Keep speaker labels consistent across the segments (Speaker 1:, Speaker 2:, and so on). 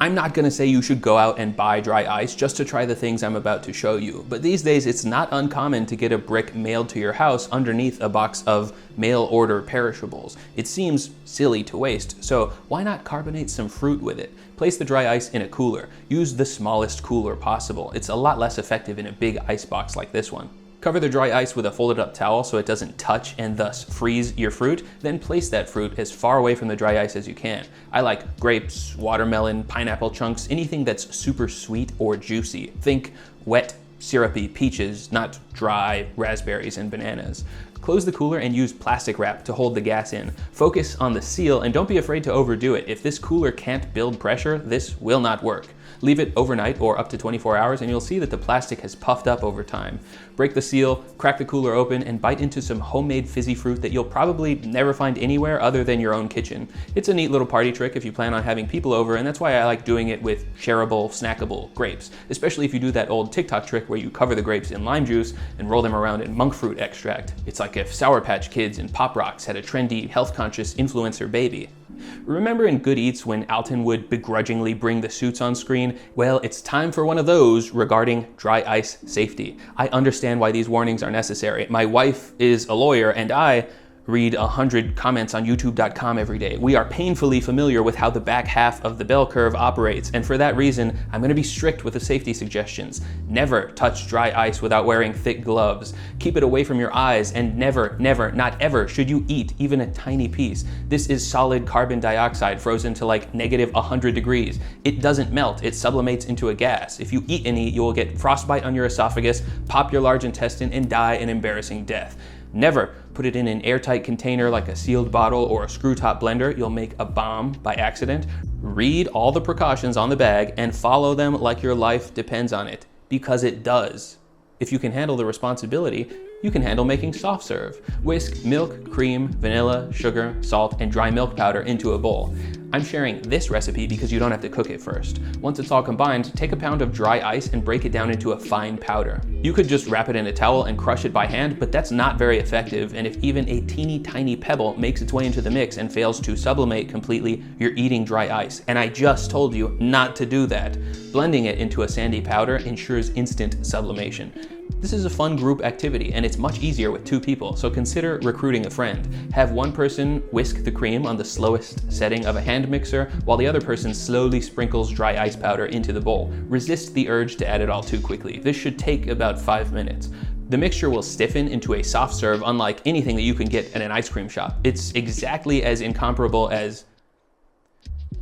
Speaker 1: I'm not gonna say you should go out and buy dry ice just to try the things I'm about to show you, but these days it's not uncommon to get a brick mailed to your house underneath a box of mail order perishables. It seems silly to waste, so why not carbonate some fruit with it? Place the dry ice in a cooler. Use the smallest cooler possible. It's a lot less effective in a big ice box like this one. Cover the dry ice with a folded up towel so it doesn't touch and thus freeze your fruit. Then place that fruit as far away from the dry ice as you can. I like grapes, watermelon, pineapple chunks, anything that's super sweet or juicy. Think wet, syrupy peaches, not dry raspberries and bananas. Close the cooler and use plastic wrap to hold the gas in. Focus on the seal and don't be afraid to overdo it. If this cooler can't build pressure, this will not work. Leave it overnight or up to 24 hours and you'll see that the plastic has puffed up over time. Break the seal, crack the cooler open, and bite into some homemade fizzy fruit that you'll probably never find anywhere other than your own kitchen. It's a neat little party trick if you plan on having people over, and that's why I like doing it with shareable, snackable grapes, especially if you do that old TikTok trick where you cover the grapes in lime juice and roll them around in monk fruit extract. It's like if Sour Patch Kids and Pop Rocks had a trendy, health-conscious influencer baby. Remember in Good Eats when Alton would begrudgingly bring the suits on screen? Well, it's time for one of those regarding dry ice safety. I understand why these warnings are necessary. My wife is a lawyer and I read 100 comments on youtube.com every day. We are painfully familiar with how the back half of the bell curve operates, and for that reason, I'm gonna be strict with the safety suggestions. Never touch dry ice without wearing thick gloves. Keep it away from your eyes, and never, not ever should you eat even a tiny piece. This is solid carbon dioxide frozen to like -100 degrees. It doesn't melt, it sublimates into a gas. If you eat any, you will get frostbite on your esophagus, pop your large intestine, and die an embarrassing death. Never put it in an airtight container like a sealed bottle or a screw top blender. You'll make a bomb by accident. Read all the precautions on the bag and follow them like your life depends on it, because it does. If you can handle the responsibility, you can handle making soft serve. Whisk milk, cream, vanilla, sugar, salt, and dry milk powder into a bowl. I'm sharing this recipe because you don't have to cook it first. Once it's all combined, take a pound of dry ice and break it down into a fine powder. You could just wrap it in a towel and crush it by hand, but that's not very effective, and if even a teeny tiny pebble makes its way into the mix and fails to sublimate completely, you're eating dry ice. And I just told you not to do that. Blending it into a sandy powder ensures instant sublimation. This is a fun group activity, and it's much easier with 2 people, so consider recruiting a friend. Have one person whisk the cream on the slowest setting of a hand mixer, while the other person slowly sprinkles dry ice powder into the bowl. Resist the urge to add it all too quickly. This should take about 5 minutes. The mixture will stiffen into a soft serve unlike anything that you can get at an ice cream shop. It's exactly as incomparable as...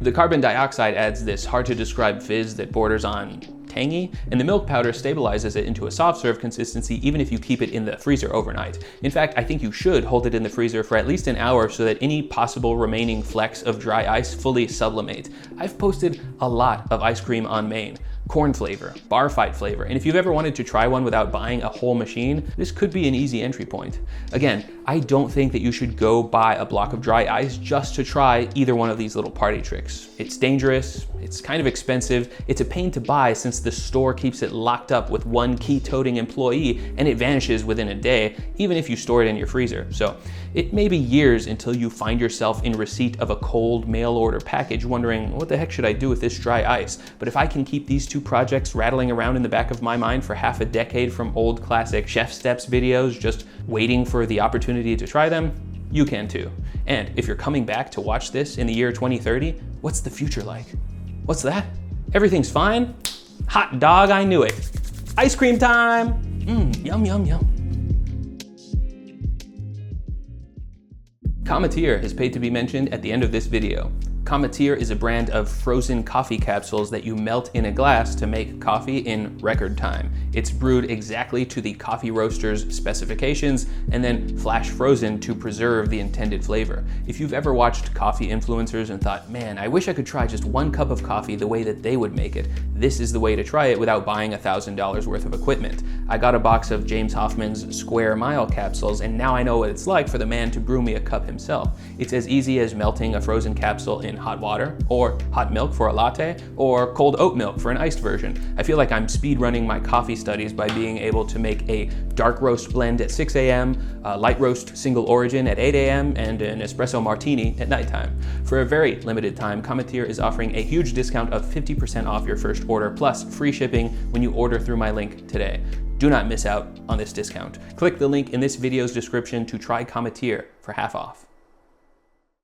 Speaker 1: The carbon dioxide adds this hard to describe fizz that borders on tangy, and the milk powder stabilizes it into a soft serve consistency even if you keep it in the freezer overnight. In fact, I think you should hold it in the freezer for at least an hour so that any possible remaining flecks of dry ice fully sublimate. I've posted a lot of ice cream on Maine. Corn flavor, bar fight flavor, and if you've ever wanted to try one without buying a whole machine, this could be an easy entry point. Again, I don't think that you should go buy a block of dry ice just to try either one of these little party tricks. It's dangerous, it's kind of expensive, it's a pain to buy since the store keeps it locked up with one key-toting employee and it vanishes within a day, even if you store it in your freezer. So it may be years until you find yourself in receipt of a cold mail order package wondering, what the heck should I do with this dry ice? But if I can keep these 2 projects rattling around in the back of my mind for half a decade from old classic Chef Steps videos, just waiting for the opportunity to try them, you can too. And if you're coming back to watch this in the year 2030, what's the future like? What's that? Everything's fine? Hot dog, I knew it. Ice cream time! Yum, yum, yum. Cometeer has paid to be mentioned at the end of this video. Cometeer is a brand of frozen coffee capsules that you melt in a glass to make coffee in record time. It's brewed exactly to the coffee roaster's specifications and then flash frozen to preserve the intended flavor. If you've ever watched coffee influencers and thought, man, I wish I could try just 1 cup of coffee the way that they would make it, this is the way to try it without buying $1,000 worth of equipment. I got a box of James Hoffmann's Square Mile capsules, and now I know what it's like for the man to brew me a cup himself. It's as easy as melting a frozen capsule in hot water, or hot milk for a latte, or cold oat milk for an iced version. I feel like I'm speed running my coffee studies by being able to make a dark roast blend at 6 a.m., a light roast single origin at 8 a.m., and an espresso martini at nighttime. For a very limited time, Cometeer is offering a huge discount of 50% off your first order, plus free shipping when you order through my link today. Do not miss out on this discount. Click the link in this video's description to try Cometeer for half off.